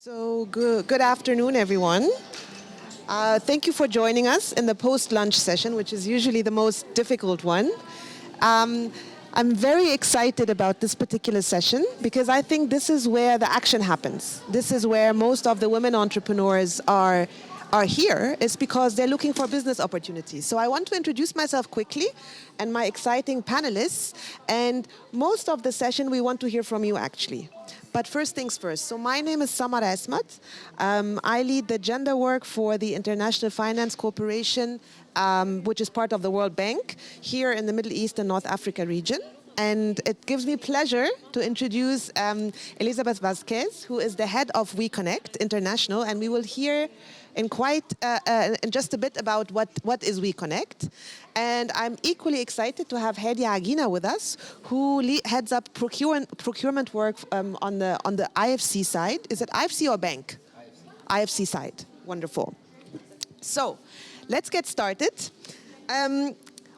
So good afternoon, everyone. Thank you for joining us in the post-lunch session, which is usually the most difficult one. Um, I'm very excited about this particular session because I think this is where the action happens. This is where most of the women entrepreneurs are here is because they're looking for business opportunities. So I want to introduce myself quickly and my exciting panelists. And most of the session we want to hear from you actually. But first things first. So my name is Samara Esmat. I lead the gender work for the International Finance Corporation, which is part of the World Bank, here in the Middle East and North Africa region. And it gives me pleasure to introduce Elizabeth Vasquez, who is the head of WeConnect International, and we will hear in just a bit about what is WeConnect. And I'm equally excited to have Hedia Agina with us, who heads up procurement work on the IFC side. Is it IFC or bank? IFC side. Wonderful. So let's get started.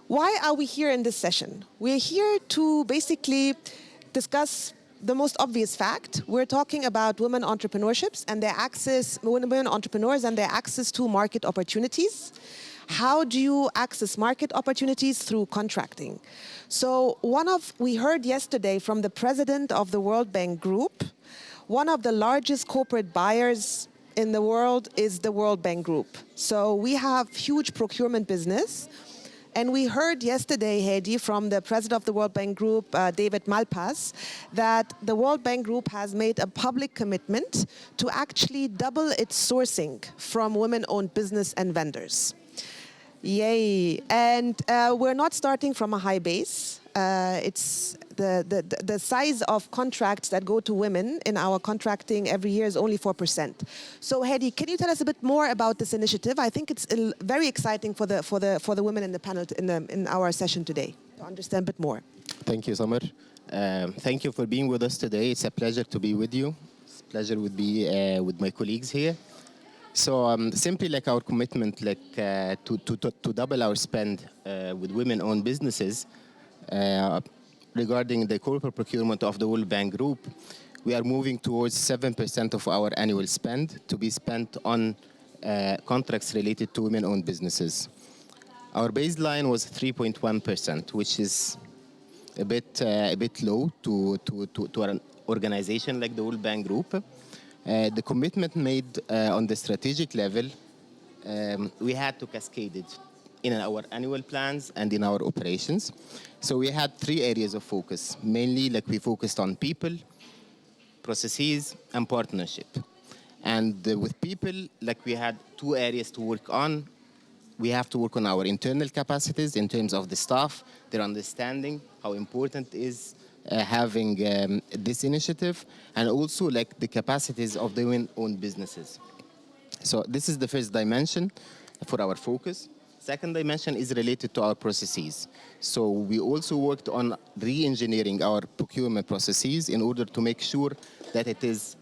Why are we here in this session? We're here to basically discuss the most obvious fact. We're talking about women entrepreneurships and women entrepreneurs and their access to market opportunities. How do you access market opportunities? Through contracting. So we heard yesterday from the president of the World Bank Group, one of the largest corporate buyers in the world is the World Bank Group. So we have huge procurement business. And we heard yesterday, Hedi, from the president of the World Bank Group, David Malpass, that the World Bank Group has made a public commitment to actually double its sourcing from women-owned business and vendors. Yay. And we're not starting from a high base. It's the size of contracts that go to women in our contracting every year is only 4%. So Hedi, can you tell us a bit more about this initiative? I think it's very exciting for the women in the panel in our session today to understand a bit more. Thank you, Samar. Thank you for being with us today. It's a pleasure to be with you. It's a pleasure to be with my colleagues here. So simply like our commitment, to double our spend with women-owned businesses. Regarding the corporate procurement of the World Bank Group, we are moving towards 7% of our annual spend to be spent on contracts related to women-owned businesses. Our baseline was 3.1%, which is a bit low to an organization like the World Bank Group. The commitment made on the strategic level, we had to cascade it in our annual plans and in our operations. So we had 3 areas of focus. Mainly, we focused on people, processes, and partnership. And with people, we had 2 areas to work on. We have to work on our internal capacities in terms of the staff, their understanding, how important it is having this initiative, and also the capacities of the women-owned businesses. So this is the first dimension for our focus. Second dimension is related to our processes. So we also worked on re-engineering our procurement processes in order to make sure that it is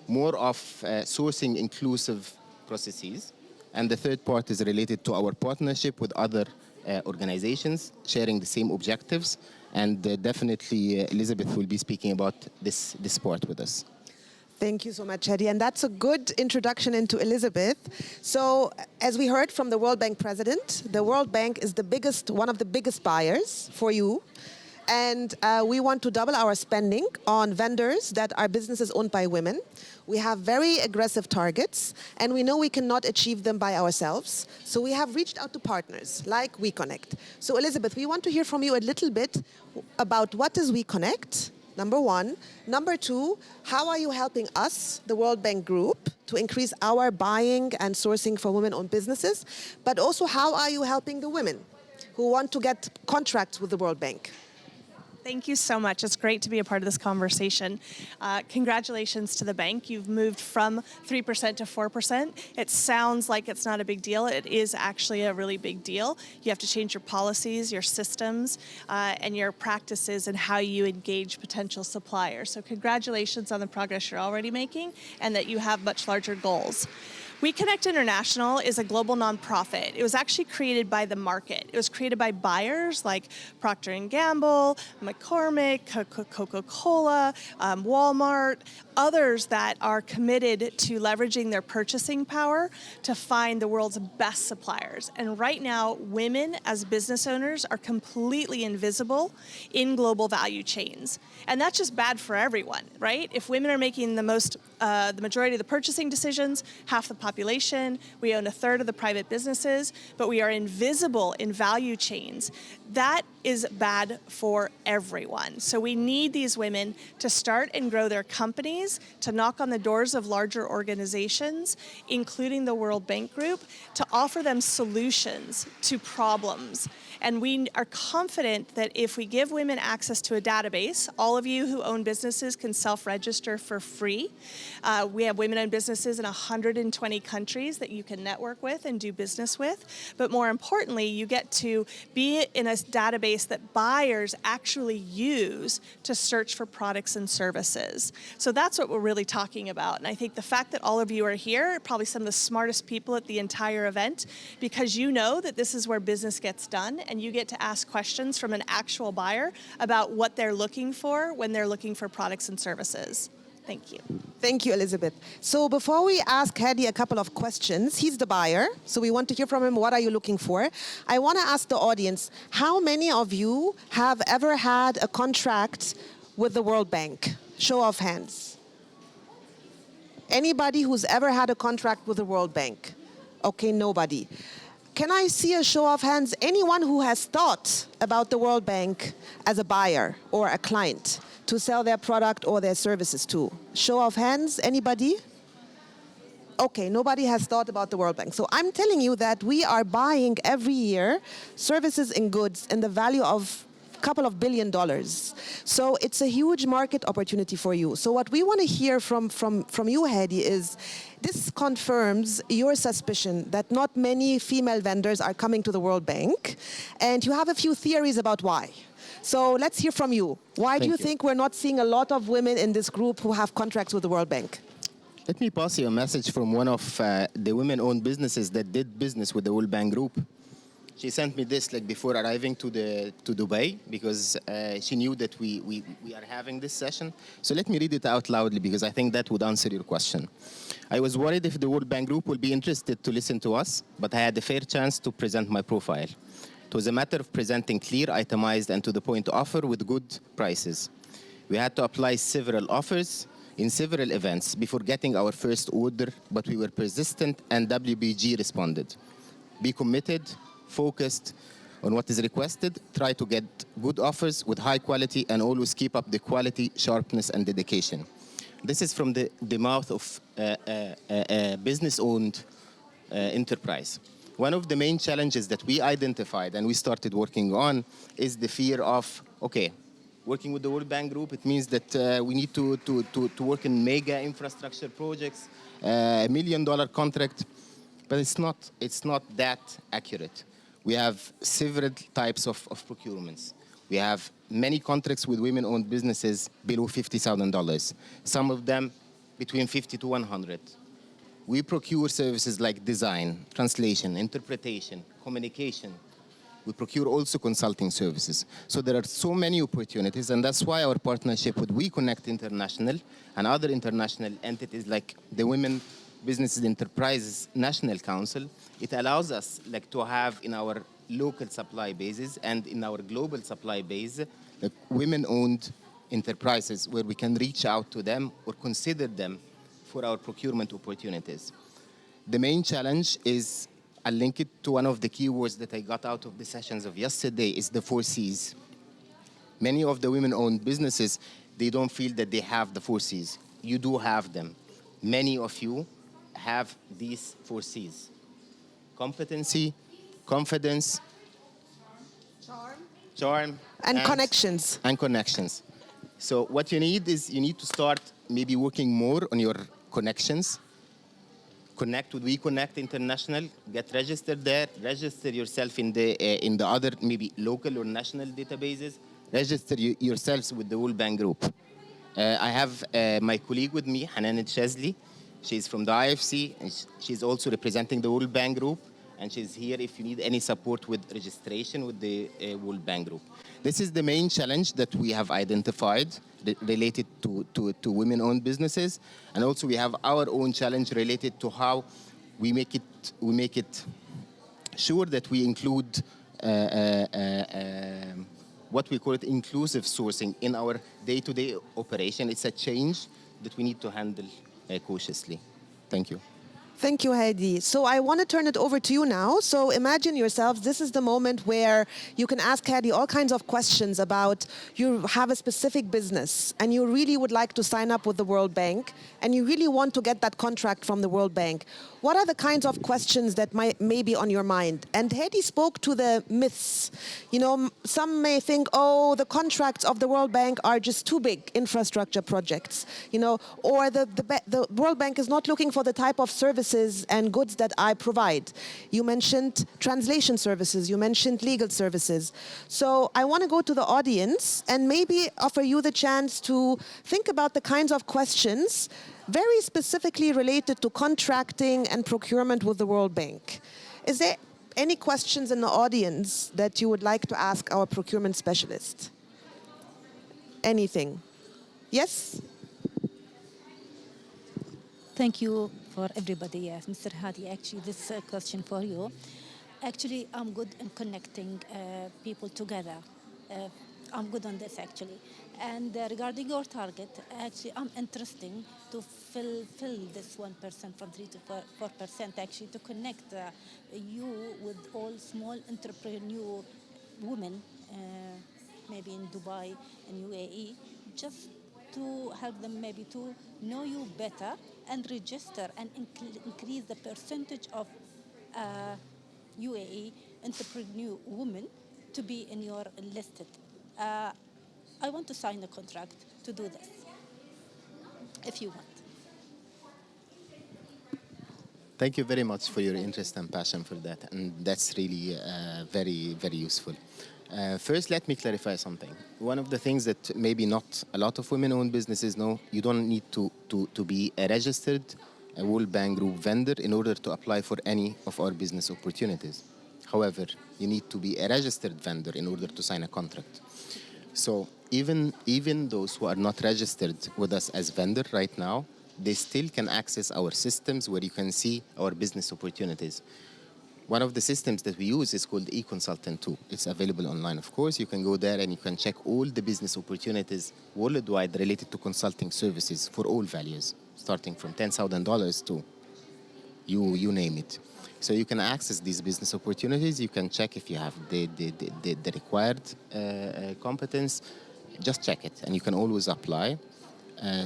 more of sourcing inclusive processes. And the third part is related to our partnership with other organizations sharing the same objectives. And definitely Elizabeth will be speaking about this part with us. Thank you so much, Hedi. And that's a good introduction into Elizabeth. So as we heard from the World Bank president, the World Bank is one of the biggest buyers for you. And we want to double our spending on vendors that are businesses owned by women. We have very aggressive targets, and we know we cannot achieve them by ourselves. So we have reached out to partners like WeConnect. So Elizabeth, we want to hear from you a little bit about what is WeConnect, number 1. Number 2, how are you helping us, the World Bank Group, to increase our buying and sourcing for women-owned businesses? But also, how are you helping the women who want to get contracts with the World Bank? Thank you so much. It's great to be a part of this conversation. Congratulations to the bank. You've moved from 3% to 4%. It sounds like it's not a big deal. It is actually a really big deal. You have to change your policies, your systems, and your practices and how you engage potential suppliers. So congratulations on the progress you're already making and that you have much larger goals. We Connect International is a global nonprofit. It was actually created by the market. It was created by buyers like Procter & Gamble, McCormick, Coca-Cola, Walmart, others that are committed to leveraging their purchasing power to find the world's best suppliers. And right now, women as business owners are completely invisible in global value chains. And that's just bad for everyone, right? If women are making the majority of the purchasing decisions, half the population, we own a third of the private businesses, but we are invisible in value chains. That is bad for everyone. So we need these women to start and grow their companies, to knock on the doors of larger organizations, including the World Bank Group, to offer them solutions to problems. And we are confident that if we give women access to a database, all of you who own businesses can self-register for free. We have women-owned businesses in 120 countries that you can network with and do business with. But more importantly, you get to be in a database that buyers actually use to search for products and services. So that's what we're really talking about. And I think the fact that all of you are here, probably some of the smartest people at the entire event, because you know that this is where business gets done, and you get to ask questions from an actual buyer about what they're looking for when they're looking for products and services. Thank you. Thank you, Elizabeth. So before we ask Hadi a couple of questions, he's the buyer, so we want to hear from him, what are you looking for? I want to ask the audience, how many of you have ever had a contract with the World Bank? Show of hands. Anybody who's ever had a contract with the World Bank? Okay, nobody. Can I see a show of hands? Anyone who has thought about the World Bank as a buyer or a client to sell their product or their services to? Show of hands, anybody? Okay, nobody has thought about the World Bank. So I'm telling you that we are buying every year services and goods in the value of a couple of $1 billion. So it's a huge market opportunity for you. So what we want to hear from you, Hadi, is this confirms your suspicion that not many female vendors are coming to the World Bank, and you have a few theories about why. So let's hear from you. Why do you think we're not seeing a lot of women in this group who have contracts with the World Bank? Let me pass you a message from one of the women-owned businesses that did business with the World Bank Group. She sent me this before arriving to Dubai, because she knew that we are having this session. So let me read it out loudly, because I think that would answer your question. I was worried if the World Bank Group will be interested to listen to us, but I had a fair chance to present my profile. It was a matter of presenting clear, itemized, and to-the-point offer with good prices. We had to apply several offers in several events before getting our first order, but we were persistent, and WBG responded. Be committed, focused on what is requested, try to get good offers with high quality, and always keep up the quality, sharpness, and dedication. This is from the mouth of a business-owned enterprise. One of the main challenges that we identified and we started working on is the fear of, okay, working with the World Bank Group, it means that we need to work in mega infrastructure projects, $1 million contract, but it's not that accurate. We have several types of procurements. We have many contracts with women-owned businesses below $50,000, some of them between 50 to 100. We procure services like design, translation, interpretation, communication. We procure also consulting services. So there are so many opportunities, and that's why our partnership with We Connect International and other international entities like the Women Businesses Enterprises National Council, it allows us to have in our local supply bases and in our global supply base women-owned enterprises where we can reach out to them or consider them for our procurement opportunities. The main challenge is, I'll link it to one of the keywords that I got out of the sessions of yesterday, is the 4 Cs. Many of the women-owned businesses, they don't feel that they have the 4 Cs. You do have them. Many of you have these 4 Cs. Competency, confidence, charm, and connections. And connections. So what you need is you need to start maybe working more on your connections. Connect with We Connect International, get registered there, register yourself in the other maybe local or national databases, register yourselves with the World Bank Group. I have my colleague with me, Hanan Chazli. She's from the IFC, and she's also representing the World Bank Group, and she's here if you need any support with registration with the World Bank Group. This is the main challenge that we have identified related to women-owned businesses, and also we have our own challenge related to how we make it sure that we include what we call it inclusive sourcing in our day-to-day operation. It's a change that we need to handle cautiously. Thank you. Thank you, Heidi. So I want to turn it over to you now. So imagine yourselves, this is the moment where you can ask Heidi all kinds of questions about you have a specific business and you really would like to sign up with the World Bank and you really want to get that contract from the World Bank. What are the kinds of questions that may be on your mind? And Heidi spoke to the myths. You know, some may think, oh, the contracts of the World Bank are just too big infrastructure projects, you know, or the World Bank is not looking for the type of services and goods that I provide. You mentioned translation services, you mentioned legal services. So I want to go to the audience and maybe offer you the chance to think about the kinds of questions very specifically related to contracting and procurement with the World Bank. Is there any questions in the audience that you would like to ask our procurement specialist? Anything? Yes? Thank you for everybody. Yes, Mr. Hadi, actually, this question for you. Actually, I'm good in connecting people together. I'm good on this, actually. And regarding your target, actually, I'm interested to fill this 1% from 3 to 4%, actually, to connect you with all small entrepreneur women, maybe in Dubai and UAE, just to help them maybe to know you better and register and increase the percentage of UAE entrepreneur women to be in your listed. I want to sign a contract to do this, if you want. Thank you very much for your interest and passion for that, and that's really very, very useful. First, let me clarify something. One of the things that maybe not a lot of women-owned businesses know, you don't need to be a registered World Bank Group vendor in order to apply for any of our business opportunities. However, you need to be a registered vendor in order to sign a contract. So even those who are not registered with us as vendor right now, they still can access our systems where you can see our business opportunities. One of the systems that we use is called eConsultant 2. It's available online, of course. You can go there and you can check all the business opportunities worldwide related to consulting services for all values, starting from $10,000 to you name it. So you can access these business opportunities. You can check if you have the required competence. Just check it, and you can always apply.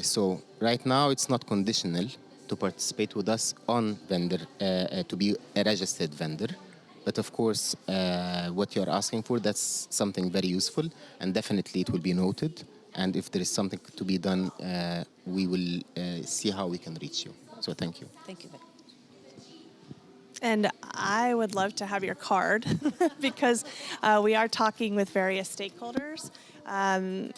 So right now, it's not conditional to participate with us on vendor, to be a registered vendor. But of course, what you're asking for, that's something very useful, and definitely it will be noted. And if there is something to be done, we will see how we can reach you. So thank you. Thank you very much. And I would love to have your card because we are talking with various stakeholders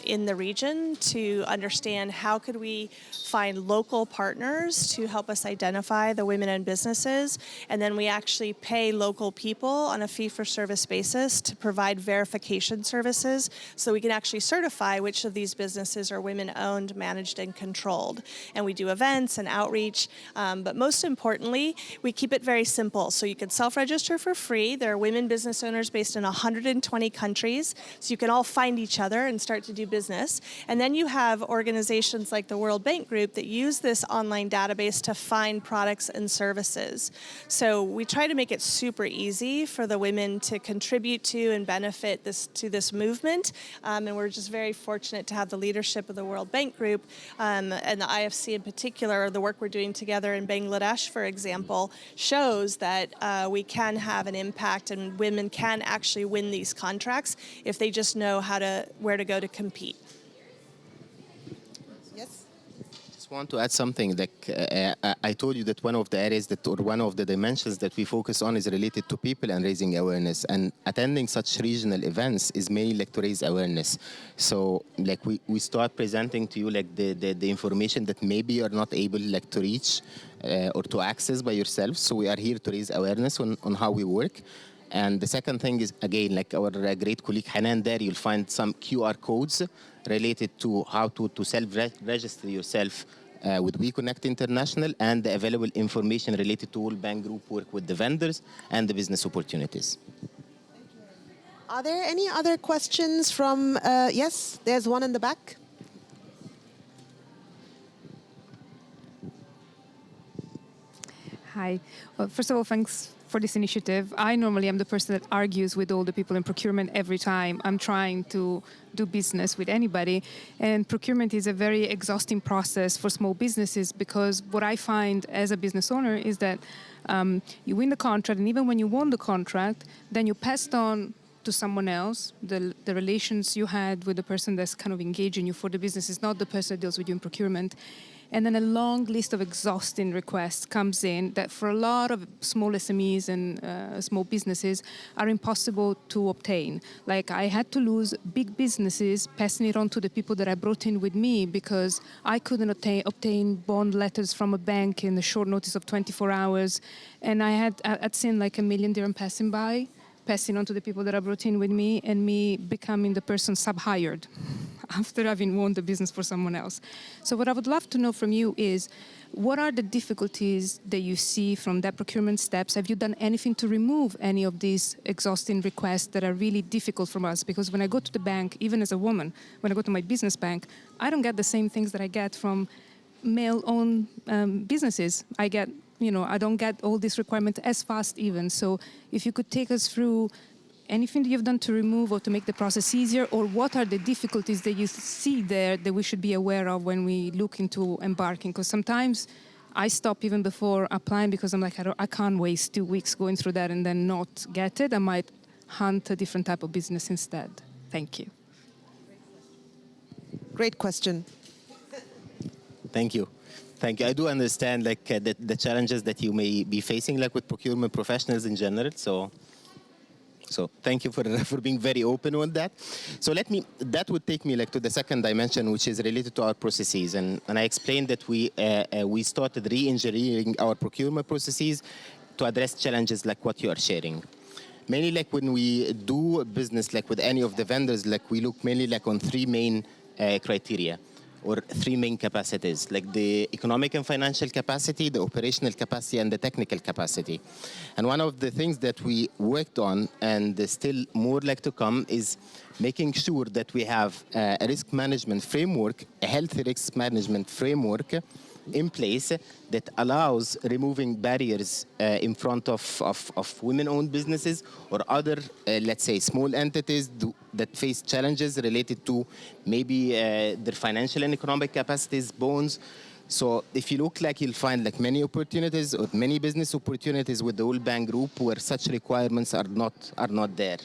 in the region to understand how could we find local partners to help us identify the women-owned businesses, and then we actually pay local people on a fee-for-service basis to provide verification services so we can actually certify which of these businesses are women-owned, managed, and controlled. And we do events and outreach, but most importantly, we keep it very simple. So you can self-register for free. There are women business owners based in 120 countries, so you can all find each other and start to do business. And then you have organizations like the World Bank Group that use this online database to find products and services. So we try to make it super easy for the women to contribute to and benefit to this movement. And we're just very fortunate to have the leadership of the World Bank Group and the IFC in particular. The work we're doing together in Bangladesh, for example, shows that we can have an impact and women can actually win these contracts if they just know where to go to compete. Yes? just want to add something. Like I told you that one of the areas that, or one of the dimensions that we focus on is related to people and raising awareness. And attending such regional events is mainly like to raise awareness. So like we start presenting to you like the information that maybe you're not able like to reach or to access by yourself. So we are here to raise awareness on how we work. And the second thing is, again, like our great colleague Hanan there, you'll find some QR codes related to how to self-register yourself with WeConnect International, and the available information related to World Bank Group work with the vendors and the business opportunities. Are there any other questions from, yes, there's one in the back. Hi. Well, first of all, thanks for this initiative. I normally am the person that argues with all the people in procurement every time I'm trying to do business with anybody. And procurement is a very exhausting process for small businesses, because what I find as a business owner is that you win the contract, and even when you won the contract, then you passed on to someone else. The relations you had with the person that's kind of engaging you for the business is not the person that deals with you in procurement. And then a long list of exhausting requests comes in that for a lot of small SMEs and small businesses are impossible to obtain. Like I had to lose big businesses passing it on to the people that I brought in with me, because I couldn't obtain bond letters from a bank in a short notice of 24 hours. And I'd seen like $1 million dirham passing on to the people that I brought in with me, and me becoming the person sub-hired after having won the business for someone else. So what I would love to know from you is, what are the difficulties that you see from that procurement steps? Have you done anything to remove any of these exhausting requests that are really difficult from us? Because when I go to the bank, even as a woman, when I go to my business bank, I don't get the same things that I get from male-owned businesses. I don't get all these requirements as fast even. So if you could take us through anything that you've done to remove or to make the process easier, or what are the difficulties that you see there that we should be aware of when we look into embarking? Because sometimes I stop even before applying, because I'm like, I can't waste 2 weeks going through that and then not get it. I might hunt a different type of business instead. Thank you. Great question. Thank you. Thank you. I do understand like the challenges that you may be facing like with procurement professionals in general. So thank you for being very open on that. So that would take me like to the second dimension, which is related to our processes. And I explained that we started re-engineering our procurement processes to address challenges like what you are sharing. Mainly like when we do business like with any of the vendors, like we look mainly like on 3 main criteria, or 3 main capacities, like the economic and financial capacity, the operational capacity, and the technical capacity. And one of the things that we worked on, and still more like to come, is making sure that we have a risk management framework, a healthy risk management framework in place that allows removing barriers in front of women-owned businesses or other, let's say, small entities that face challenges related to maybe their financial and economic capacities, bonds. So if you look, like you'll find like many opportunities or many business opportunities with the World Bank Group where such requirements are not there.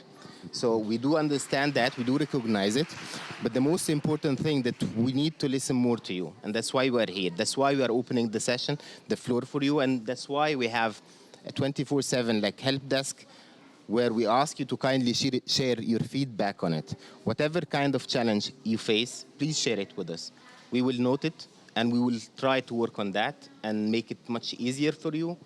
So we do understand that, we do recognize it, but the most important thing that we need to listen more to you, and that's why we're here. That's why we are opening the session, the floor for you, and that's why we have a 24/7 like help desk where we ask you to kindly share your feedback on it. Whatever kind of challenge you face, please share it with us. We will note it, and we will try to work on that and make it much easier for you,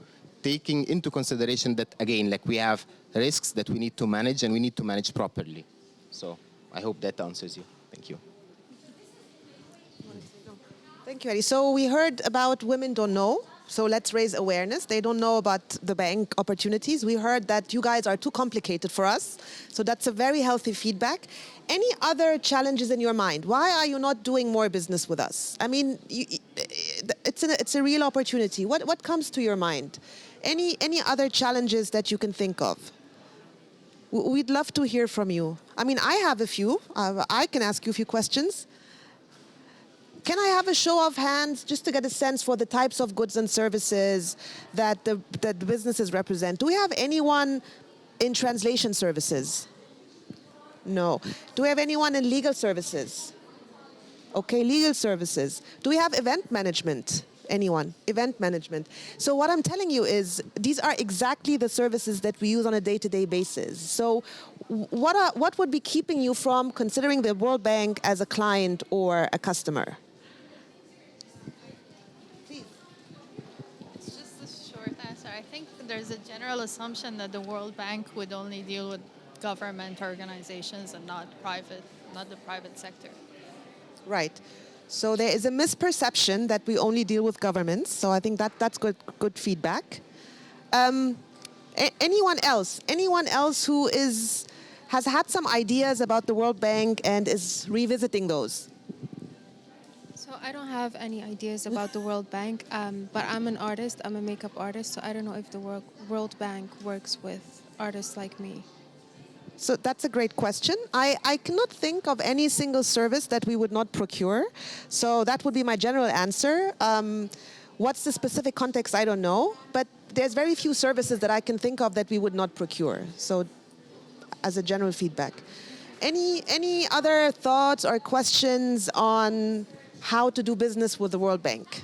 taking into consideration that, again, like we have risks that we need to manage, and we need to manage properly. So I hope that answers you. Thank you. Thank you, Eddie. So we heard about women don't know. So let's raise awareness. They don't know about the bank opportunities. We heard that you guys are too complicated for us. So that's a very healthy feedback. Any other challenges in your mind? Why are you not doing more business with us? I mean, it's a real opportunity. What comes to your mind? Any other challenges that you can think of? We'd love to hear from you. I mean, I have a few. I can ask you a few questions. Can I have a show of hands just to get a sense for the types of goods and services that the businesses represent? Do we have anyone in translation services? No. Do we have anyone in legal services? Okay, legal services. Do we have event management? Anyone? Event management. So what I'm telling you is these are exactly the services that we use on a day-to-day basis. So what would be keeping you from considering the World Bank as a client or a customer? It's just a short answer. I think there's a general assumption that the World Bank would only deal with government organizations and not the private sector. Right. So there is a misperception that we only deal with governments. So I think that's good feedback. Anyone else? Anyone else who has had some ideas about the World Bank and is revisiting those? So I don't have any ideas about the World Bank, but I'm an artist. I'm a makeup artist, so I don't know if the World Bank works with artists like me. So that's a great question. I cannot think of any single service that we would not procure. So that would be my general answer. What's the specific context? I don't know. But there's very few services that I can think of that we would not procure. So as a general feedback. Any other thoughts or questions on how to do business with the World Bank?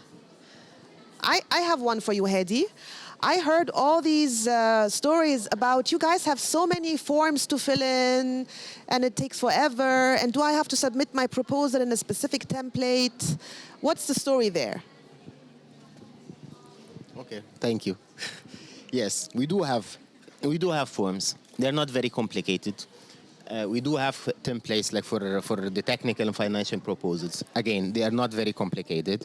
I have one for you, Hedi. I heard all these stories about you guys have so many forms to fill in and it takes forever. And do I have to submit my proposal in a specific template? What's the story there? Okay, thank you. Yes, we do have forms. They're not very complicated. We do have templates like for the technical and financial proposals. Again, they are not very complicated.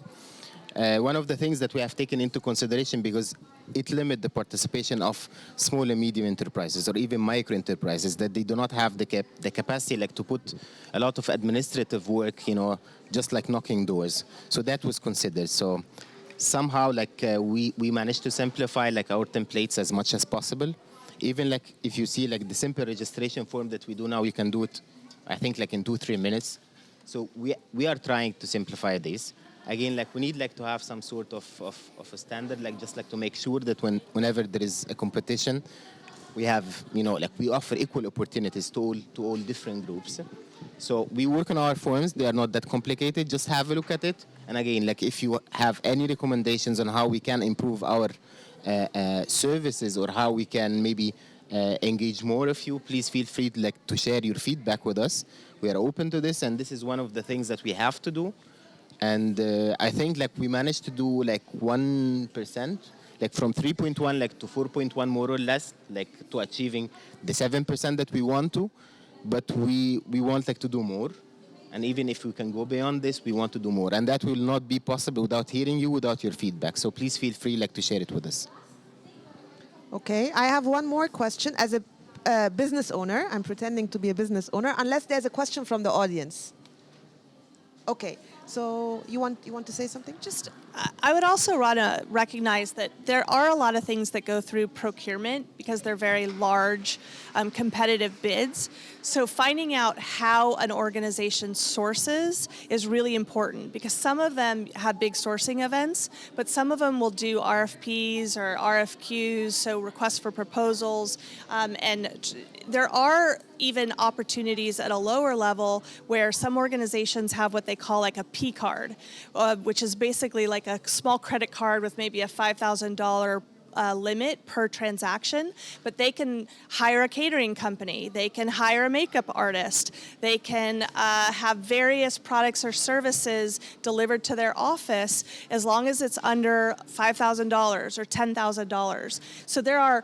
One of the things that we have taken into consideration, because it limits the participation of small and medium enterprises or even micro enterprises, that they do not have the capacity like to put a lot of administrative work, just like knocking doors. So that was considered. So somehow like we managed to simplify like our templates as much as possible. Even like if you see like the simple registration form that we do now, you can do it, I think like in 2-3 minutes. So we are trying to simplify this. Again, like we need like to have some sort of a standard, like just like to make sure that whenever there is a competition, we have, like we offer equal opportunities to all different groups. So we work on our forms. They are not that complicated. Just have a look at it. And again, like if you have any recommendations on how we can improve our services or how we can maybe engage more of you, please feel free to share your feedback with us. We are open to this, and this is one of the things that we have to do. And I think like we managed to do like 1%, like from 3.1 like to 4.1 more or less, like to achieving the 7% that we want to. But we want like to do more. And even if we can go beyond this, we want to do more. And that will not be possible without hearing you, without your feedback. So please feel free like to share it with us. Okay, I have one more question. As a business owner, I'm pretending to be a business owner, unless there's a question from the audience. Okay, so you want to say something? Just, I would also want to recognize that there are a lot of things that go through procurement because they're very large, competitive bids. So finding out how an organization sources is really important because some of them have big sourcing events, but some of them will do RFPs or RFQs, so requests for proposals, and there are even opportunities at a lower level where some organizations have what they call like a P card, which is basically like a small credit card with maybe a $5,000 limit per transaction, but they can hire a catering company, they can hire a makeup artist, they can have various products or services delivered to their office as long as it's under $5,000 or $10,000. So there are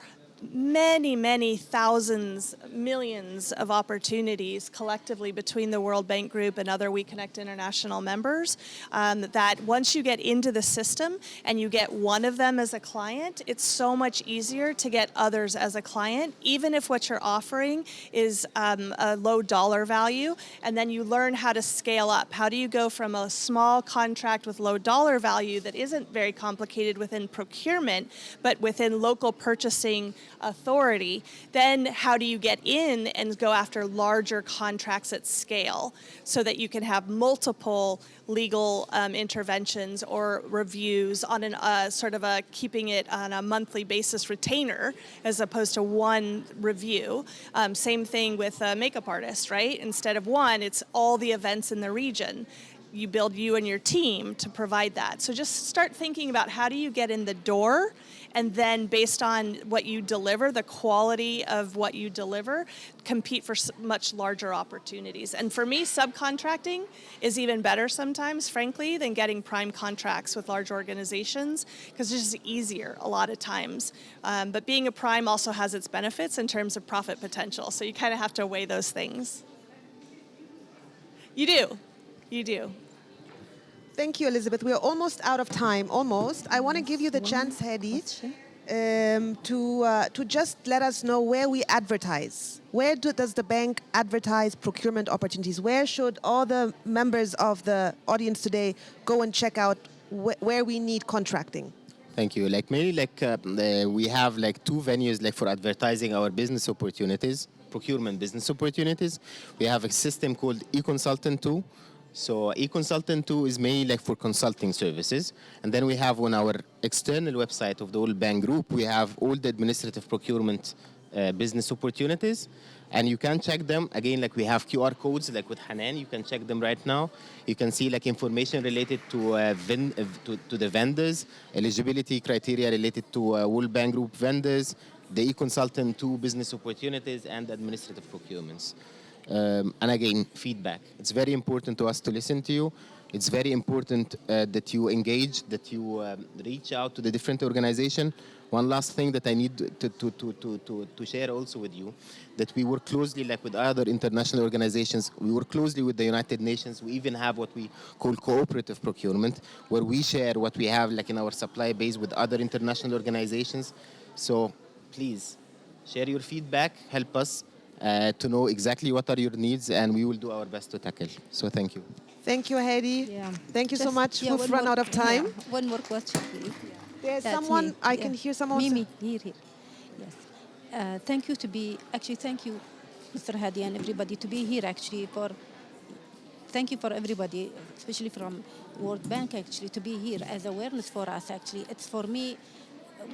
many thousands, millions of opportunities collectively between the World Bank Group and other We Connect International members that once you get into the system and you get one of them as a client, it's so much easier to get others as a client, even if what you're offering is a low dollar value, and then you learn how to scale up. How do you go from a small contract with low dollar value that isn't very complicated within procurement, but within local purchasing authority, then how do you get in and go after larger contracts at scale so that you can have multiple legal interventions or reviews on an sort of a keeping it on a monthly basis retainer as opposed to one review. Same thing with a makeup artist, right? Instead of one, it's all the events in the region. you build you and your team to provide that. So just start thinking about how do you get in the door, and then based on what you deliver, the quality of what you deliver, compete for much larger opportunities. And for me, subcontracting is even better sometimes, frankly, than getting prime contracts with large organizations, because it's just easier a lot of times. But being a prime also has its benefits in terms of profit potential. So you kind of have to weigh those things. You do. You do. Thank you, Elizabeth. We are almost out of time, almost. I want to give you the chance, Hedy, to just let us know where we advertise. Where does the bank advertise procurement opportunities? Where should all the members of the audience today go and check out where we need contracting? Thank you. We have two venues for advertising our business opportunities, procurement business opportunities. We have a system called eConsultant 2. So eConsultant 2 is mainly for consulting services. And then we have on our external website of the whole bank group, we have all the administrative procurement business opportunities. And you can check them. Again, we have QR codes with Hanan. You can check them right now. You can see information related to the vendors, eligibility criteria related to World Bank Group vendors, the eConsultant 2 business opportunities, and administrative procurements. And again, feedback. It's very important to us to listen to you. It's very important that you engage, that you reach out to the different organizations. One last thing that I need to share also with you, that we work closely with other international organizations. We work closely with the United Nations. We even have what we call cooperative procurement, where we share what we have in our supply base with other international organizations. So please share your feedback, help us to know exactly what are your needs, and we will do our best to tackle. So thank you. Thank you, Hedy. Yeah. Thank you so much. Yeah, We've run out of time. Yeah, one more question, please. There's That's someone, here. I can hear someone. Mimi, here. Yes. Thank you thank you, Mr. Hedy, and everybody to be here actually thank you for everybody, especially from World Bank actually, to be here as awareness for us actually. It's for me,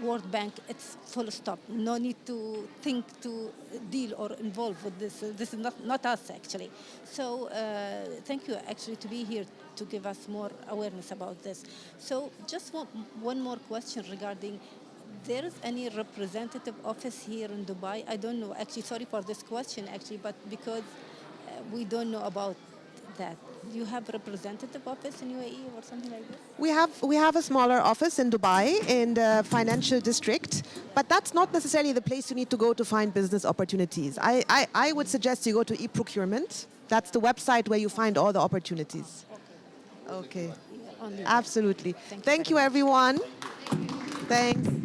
World Bank, it's full stop. No need to think to deal or involve with this. This is not us actually. So thank you actually to be here to give us more awareness about this. So just one more question regarding, there is any representative office here in Dubai? I don't know actually, sorry for this question actually, but because we don't know about that. Do you have a representative office in UAE or something like this? We have a smaller office in Dubai in the financial district, but that's not necessarily the place you need to go to find business opportunities. I would suggest you go to eProcurement. That's the website where you find all the opportunities. Okay. Yeah, Absolutely. Thank you, everyone. Thanks.